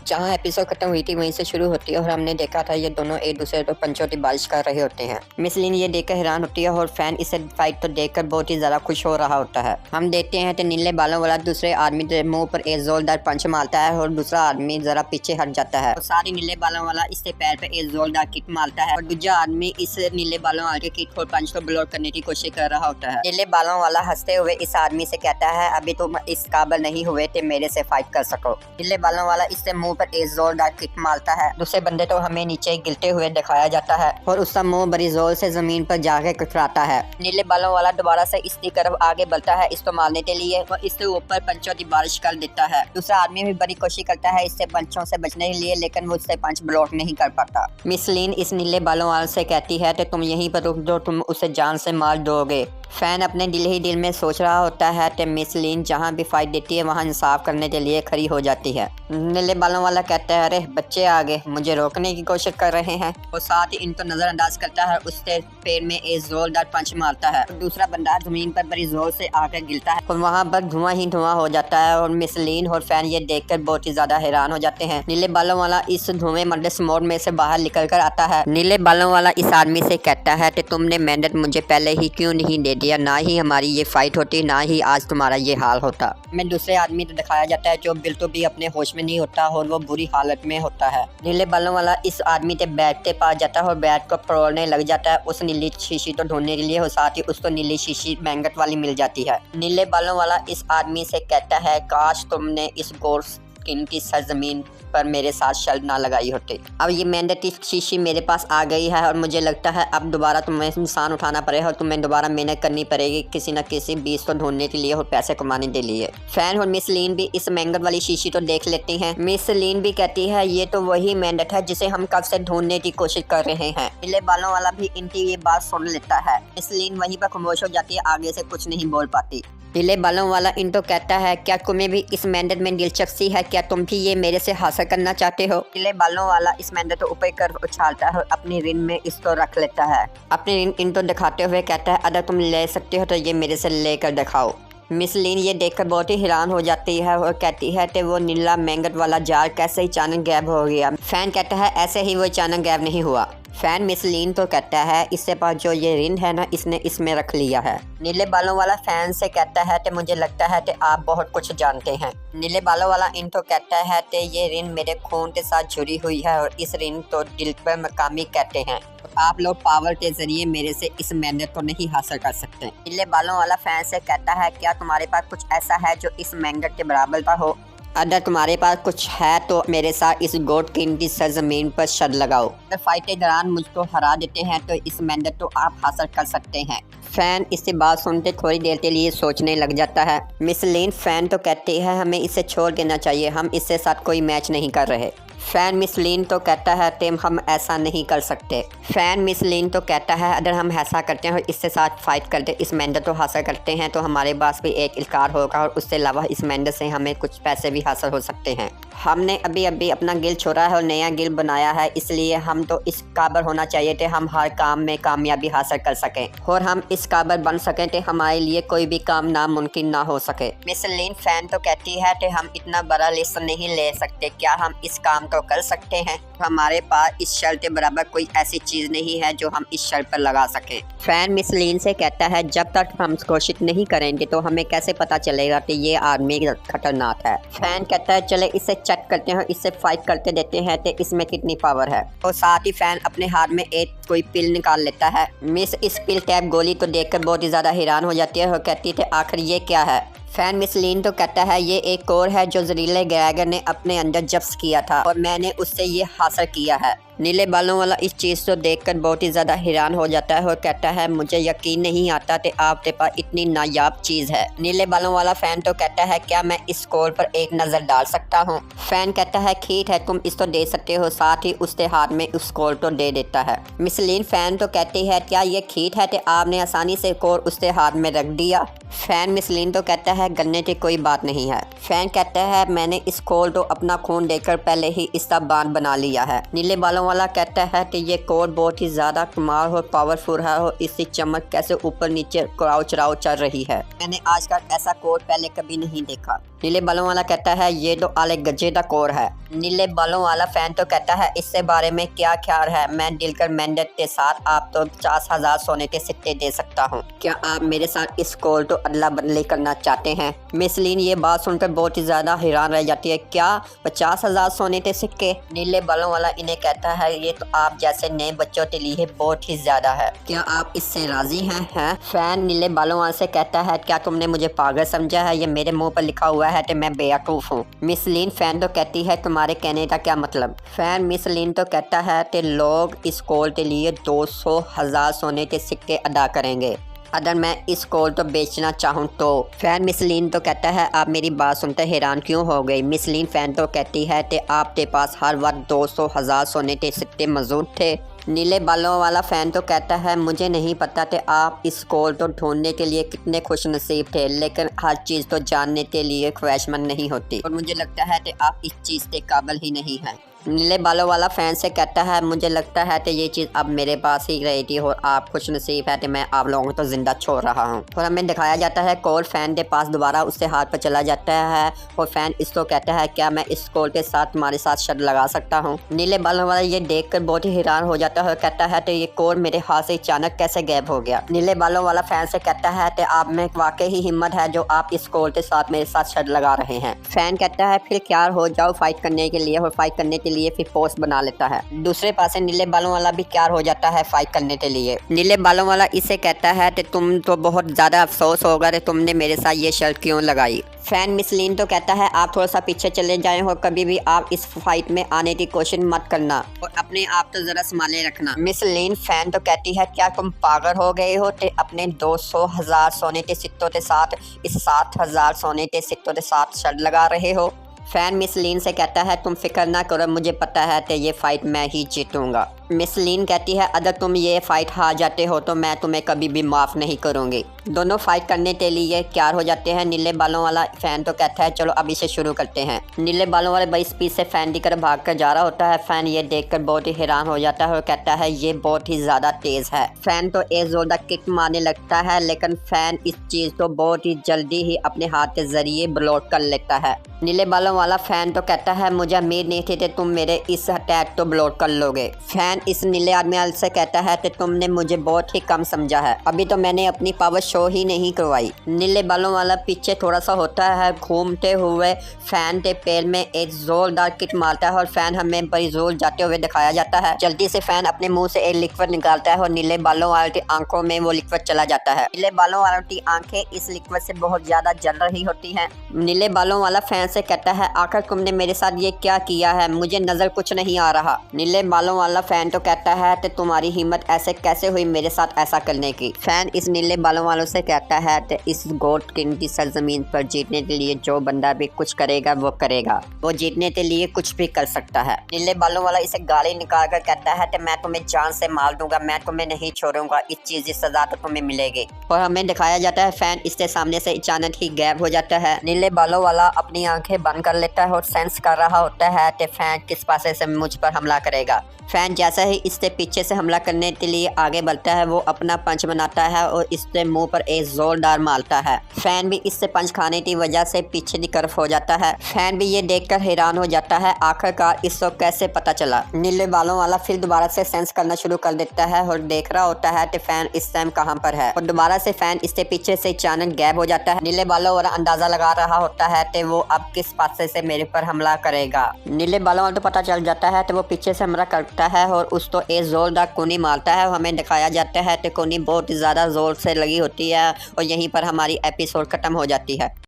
जहाँ एपिसोड खत्म हुई थी वहीं से शुरू होती है और हमने देखा था ये दोनों एक दूसरे पर पंचोटी बारिश कर रहे होते हैं। मिस लिन ये देखकर हैरान होती है और फैन इसे फाइट तो देखकर बहुत ही ज्यादा खुश हो रहा होता है। हम देखते हैं तो नीले बालों वाला दूसरे आदमी के मुंह पर एक जोरदार पंच मारता है और दूसरा आदमी जरा पीछे हट जाता है। सारी नीले बालों वाला इससे पैर पे एक जोरदार किक मारता है और दूसरा आदमी इस नीले बालों वाले किक और पंच को ब्लॉक करने की कोशिश कर रहा होता है। नीले बालों वाला हंसते हुए इस आदमी से कहता है, अभी तुम इस काबिल नहीं हुए थे मेरे से फाइट कर सको। नीले बालों वाला इससे मुंह पर एक जोरदार किक मारता है। दूसरे बंदे तो हमें नीचे गिरते हुए दिखाया जाता है और उसका मुंह बड़ी जोर से जमीन पर जाके कतराता है। नीले बालों वाला दोबारा से इसकी तरफ आगे बढ़ता है इसको मारने के लिए और इसके ऊपर पंचों की बारिश कर देता है। दूसरा आदमी भी बड़ी कोशिश करता है इससे पंचों से बचने के लिए, लेकिन वो उससे पंच ब्लॉक नहीं कर पाता। मिस लिन इस नीले बालों वाले से कहती है कि तुम यहीं पर रुक दो, तुम उसे जान से मार दोगे। फैन अपने दिल ही दिल में सोच रहा होता है कि मिस लिन जहाँ भी फाइट देती है वहाँ इंसाफ करने के लिए खड़ी हो जाती है। नीले बालों वाला कहता है, अरे बच्चे आगे मुझे रोकने की कोशिश कर रहे हैं और साथ ही इनको नजरअंदाज करता है। उसके पैर में एक जोरदार पंच मारता है। दूसरा बंदा जमीन पर बड़ी जोर से आकर गिरता है और वहाँ पर धुआं ही धुआं हो जाता है और मिस लिन और फैन ये देखकर बहुत ही ज्यादा हैरान हो जाते हैं। नीले बालों वाला इस धुएं मर्डस मोड में से बाहर निकल कर आता है। नीले बालों वाला इस आदमी से कहता है कि तुमने मेहनत मुझे पहले ही क्यों नहीं दे दिया, ना ही हमारी ये फाइट होती, ना ही आज तुम्हारा ये हाल होता। मैं दूसरे आदमी को दिखाया जाता है जो बिल्कुल भी अपने होश में नहीं होता और वो बुरी हालत में होता है। नीले बालों वाला इस आदमी के बैग के पास जाता है और बैग को परोड़ने लग जाता है उस नीली शीशी को ढूंढने के लिए और साथ ही उसको नीली शीशी मैंगट वाली मिल जाती है। नीले बालों वाला इस आदमी से कहता है, काश तुमने इस गोर स्किन की सरजमीन पर मेरे साथ शर्त ना लगाई होती। अब ये मेहनत की शीशी मेरे पास आ गई है और मुझे लगता है अब दोबारा तुम्हें इंसान उठाना पड़ेगा और तुम्हें दोबारा मेहनत करनी पड़ेगी किसी न किसी बीज को ढूंढने के लिए और पैसे कमाने के लिए। फैन और मिस लिन भी इस मेहनत वाली शीशी तो देख लेती हैं। मिस लिन भी कहती है, ये तो वही मेहनत है जिसे हम कब से ढूंढने की कोशिश कर रहे हैं। नीले बालों वाला भी इनकी ये बात सुन लेता है। मिस लिन वहीं पर खामोश हो जाती है, आगे से कुछ नहीं बोल पाती। नीले बालों वाला इनको कहता है, क्या तुम्हें भी इस मेहनत में दिलचस्पी है, क्या तुम भी ये मेरे से हासिल करना चाहते हो। नीले बालों वाला इस मेहनत को ऊपर कर उछालता है और अपनी रिन में इसको रख लेता है। अपनी रिन इनको दिखाते हुए कहता है, अगर तुम ले सकते हो तो ये मेरे से लेकर दिखाओ। मिस लिन ये देखकर बहुत ही हैरान हो जाती है और कहती है कि वो नीला मैंगट वाला जार कैसे ही अचानक गायब हो गया। फैन कहता है, ऐसे ही वो अचानक गायब नहीं हुआ। फैन मिस लिन तो कहता है, इससे पास जो ये रिन है ना, इसने इसमें रख लिया है। नीले बालों वाला फैन से कहता है कि मुझे लगता है कि आप बहुत कुछ जानते हैं। नीले बालों वाला इन तो कहता है कि ये रिन मेरे खून के साथ जुड़ी हुई है और इस रिन तो दिल पर मकामी कहते हैं। आप लोग पावर के जरिए मेरे से इस मेहनत को नहीं हासिल कर सकते। नीले बालों वाला फैन से कहता है, क्या तुम्हारे पास कुछ ऐसा है जो इस मेहनत के बराबर का हो। अगर तुम्हारे पास कुछ है तो मेरे साथ इस गोट की सरजमीन पर शर्त लगाओ। अगर फाइट के दौरान मुझको हरा देते हैं तो इस मेहनत को आप हासिल कर सकते हैं। फैन इससे बात सुनते थोड़ी देर के लिए सोचने लग जाता है। मिस लिन फैन तो कहती है, हमें इसे छोड़ देना चाहिए, हम इससे साथ कोई मैच नहीं कर रहे। फैन मिस लिन तो कहता है, टेम हम ऐसा नहीं कर सकते। फैन मिस लिन तो कहता है, अगर हम ऐसा करते हैं और इससे साथ फाइट करते इस मेहनत को हासिल करते हैं तो हमारे पास भी एक इल्कार होगा और उससे अलावा इस मेहनत से हमें कुछ पैसे भी हासिल हो सकते हैं। हमने अभी अभी अपना गिल छोड़ा है और नया गिल बनाया है, इसलिए हम तो इस काबिल होना चाहिए थे हम हर काम में कामयाबी हासिल कर सकें और हम इस काबिल बन सकें कि हमारे लिए कोई भी काम नामुमकिन ना हो सके। मिस लिन फैन तो कहती है कि हम इतना बड़ा लिस्ट नहीं ले सकते, क्या हम इस काम को कर सकते हैं। हमारे पास इस शर्त के बराबर कोई ऐसी चीज नहीं है जो हम इस शर्त पर लगा सकें। फैन मिस लिन से कहता है, जब तक हम कोशिश नहीं करेंगे तो हमें कैसे पता चलेगा कि ये आदमी खतरनाक है। फैन कहता है, चले इसे चेक करते हैं, इससे फाइट करके देते हैं कि इसमें कितनी पावर है। और साथ ही फैन अपने हाथ में एक कोई पिल निकाल लेता है। मिस इस पिल टैप गोली को देखकर बहुत ही ज्यादा हैरान हो जाती है और कहती है, आखिर ये क्या है। फैन मिस लिन तो कहता है, ये एक कोर है जो जहरीले ग्रेगर ने अपने अंदर जब्त किया था और मैंने उससे ये हासिल किया है। नीले बालों वाला इस चीज़ को देखकर बहुत ही ज़्यादा हैरान हो जाता है और कहता है, मुझे यकीन नहीं आता कि आपके पास इतनी नायाब चीज़ है। नीले बालों वाला फैन तो कहता है, क्या मैं इस कोर पर एक नज़र डाल सकता हूँ। फैन कहता है, ठीक है, तुम इसको दे सकते हो। साथ ही उसके हाथ में उस कोर को दे देता है। मिस लिन फैन तो कहती है, क्या ये ठीक है कि आपने आसानी से कोर उसके हाथ में रख दिया। फैन मिस लिन तो कहता है, गन्ने की कोई बात नहीं है। फैन कहता है मैंने इस कोट को अपना खून देकर पहले ही इसका बांध बना लिया है। नीले बालों वाला कहता है कि ये कोट बहुत ही ज्यादा कमाल और पावरफुल है और इसकी चमक कैसे ऊपर नीचे क्राउच राउ चल रही है। मैंने आज तक ऐसा कोट पहले कभी नहीं देखा। नीले बालों वाला कहता है ये तो आले गजे का कोट है। नीले बालों वाला फैन तो कहता है इससे बारे में क्या ख्याल है, मैं दिलकर मेंढक के साथ आप तो 50,000 सोने के सिक्के दे सकता हूँ। क्या आप मेरे साथ इस कोट को अदला बदली करना चाहते हैं? मिस लिन ये बात सुनकर बहुत ही ज्यादा हैरान रह जाती है। क्या 50,000 सोने के सिक्के? नीले बालों वाला इन्हें कहता है ये तो आप जैसे नए बच्चों के लिए बहुत ही ज्यादा है। क्या आप इससे राजी हैं? फैन नीले बालों वाले से कहता है क्या तुमने मुझे पागल समझा है? ये मेरे मुंह पर लिखा हुआ है कि मैं बेवकूफ हूँ। मिस लिन फैन तो कहती है तुम्हारे कहने का क्या मतलब? फैन मिस लिन तो कहता है कि लोग इस कोल के लिए 200,000 सोने के सिक्के अदा करेंगे अगर मैं इस कोल को बेचना चाहूँ तो। फैन मिसलिन तो कहता है आप मेरी बात सुनते हैरान क्यों हो गई? मिसलिन फैन तो कहती है कि आपके पास हर वक्त 200,000 सोने के सिक्के मौजूद थे। नीले बालों वाला फैन तो कहता है मुझे नहीं पता कि आप इस कोल को ढूंढने के लिए कितने खुश नसीब थे, लेकिन हर चीज़ तो जानने के लिए ख्वाहिशमंद नहीं होती और मुझे लगता है कि आप इस चीज़ के काबिल ही नहीं हैं। नीले बालों वाला फैन से कहता है मुझे लगता है कि ये चीज़ अब मेरे पास ही रही थी और आप खुश नसीब है कि मैं आप लोगों को तो जिंदा छोड़ रहा हूँ। और हमें दिखाया जाता है कोल फैन के पास दोबारा उससे हाथ पर चला जाता है और फैन इसको कहता है क्या मैं इस कोल के साथ तुम्हारे साथ शर्त लगा सकता हूँ? नीले बालों वाला ये देख कर बहुत ही हैरान हो जाता है और कहता है कि ये कोल मेरे हाथ से अचानक कैसे गायब हो गया? नीले बालों वाला फैन से कहता है कि आप में वाकई ही हिम्मत है जो आप इस कोल के साथ मेरे साथ शर्त लगा रहे हैं। फैन कहता है फिर क्या हो जाओ फाइट करने के लिए, और फाइट करने के लिए फिर पोस्ट बना लेता है। दूसरे पासे नीले बालों वाला भी तैयार हो जाता है फाइट करने के लिए। नीले बालों वाला इसे कहता है कि तुम तो बहुत ज्यादा अफसोस होगा कि तुमने मेरे साथ ये शर्त क्यों लगाई। फैन मिसलिन तो कहता है आप थोड़ा सा पीछे चले जाएं और कभी भी आप इस फाइट में आने की कोशिश मत करना और अपने आप तो जरा संभाले रखना। मिसलिन फैन तो कहती है क्या तुम पागल हो गए हो कि अपने 200,000 सोने के सिक्कों के साथ इस 7,000 सोने के सिक्कों के साथ शर्त लगा रहे हो? फैन मिसलिन से कहता है तुम फिक्र ना करो, मुझे पता है कि ये फाइट मैं ही जीतूंगा। मिसलिन कहती है अगर तुम ये फाइट हार जाते हो तो मैं तुम्हें कभी भी माफ़ नहीं करूंगी। दोनों फाइट करने के लिए तैयार हो जाते हैं। नीले बालों वाला फैन तो कहता है चलो अब इसे शुरू करते हैं। नीले बालों वाले बड़ी स्पीड से फैन की तरफ भाग कर जा रहा होता है। फैन ये देखकर बहुत ही हैरान हो जाता है और कहता है ये बहुत ही ज़्यादा तेज़ है। फैन तो एक जोरदार किक मारने लगता है, लेकिन फैन इस चीज़ को बहुत ही जल्दी ही अपने हाथ के जरिए ब्लॉक कर लेता है। नीले बालों वाला फैन तो कहता है मुझे उम्मीद नहीं थी कि तुम मेरे इस अटैक को ब्लॉक कर लोगे। फैन इस नीले आदमी से कहता है कि तुमने मुझे बहुत ही कम समझा है, अभी तो मैंने अपनी पावर शो ही नहीं करवाई। नीले बालों वाला पीछे थोड़ा सा होता है, घूमते हुए फैन के पैर में एक जोरदार किक मारता है और फैन हमें बड़ी जोर जाते हुए दिखाया जाता है। जल्दी से फैन अपने मुंह से एक लिक्विड निकालता है और नीले बालों वाले की आंखों में वो लिक्विड चला जाता है। नीले बालों वालों की आंखें इस लिक्विड से बहुत ज्यादा जल रही होती हैं। नीले बालों वाला फैन से कहता है आखिर तुमने मेरे साथ ये क्या किया है, मुझे नजर कुछ नहीं आ रहा। नीले बालों वाला फैन तो कहता है कि तुम्हारी हिम्मत ऐसे कैसे हुई मेरे साथ ऐसा करने की। फैन इस नीले बालों वालों से कहता है कि इस गोट किंग की सरजमीन पर जीतने के लिए जो बंदा भी कुछ करेगा वो करेगा, वो जीतने के लिए कुछ भी कर सकता है। नीले बालों वाला इसे गाली निकाल कर कहता है कि मैं तुम्हें जान से मार दूंगा, मैं तुम्हें नहीं छोड़ूंगा, इस चीज की सजा तो तुम्हें मिलेगी। और हमें दिखाया जाता है फैन इसके सामने से अचानक ही गायब हो जाता है। नीले बालों वाला अपनी आंखें बंद कर लेता है और सेंस कर रहा होता है कि फैन किस पासे से मुझ पर हमला करेगा। फैन जैसा ही इसके पीछे से हमला करने के लिए आगे बढ़ता है, वो अपना पंच बनाता है और इसके मुंह पर एक जोरदार मारता है। फैन भी इससे पंच खाने की वजह से पीछे की तरफ हो जाता है। फैन भी ये देखकर हैरान हो जाता है आखिरकार इसको कैसे पता चला। नीले बालों वाला फिर दोबारा से सेंस करना शुरू कर देता है और देख रहा होता है कि फैन इस टाइम कहाँ पर है और दोबारा से फैन इसके पीछे से अचानक गायब हो जाता है। नीले बालों वाला अंदाजा लगा रहा होता है कि वो अब किस पासे से मेरे पर हमला करेगा। नीले बालों वाला तो पता चल जाता है कि वो पीछे से हमला करता है और उसको एक जोरदार कोनी मारता है। हमें दिखाया जाता है कि कोनी बहुत ज्यादा जोर से लगी होती है और यहीं पर हमारी एपिसोड खत्म हो जाती है।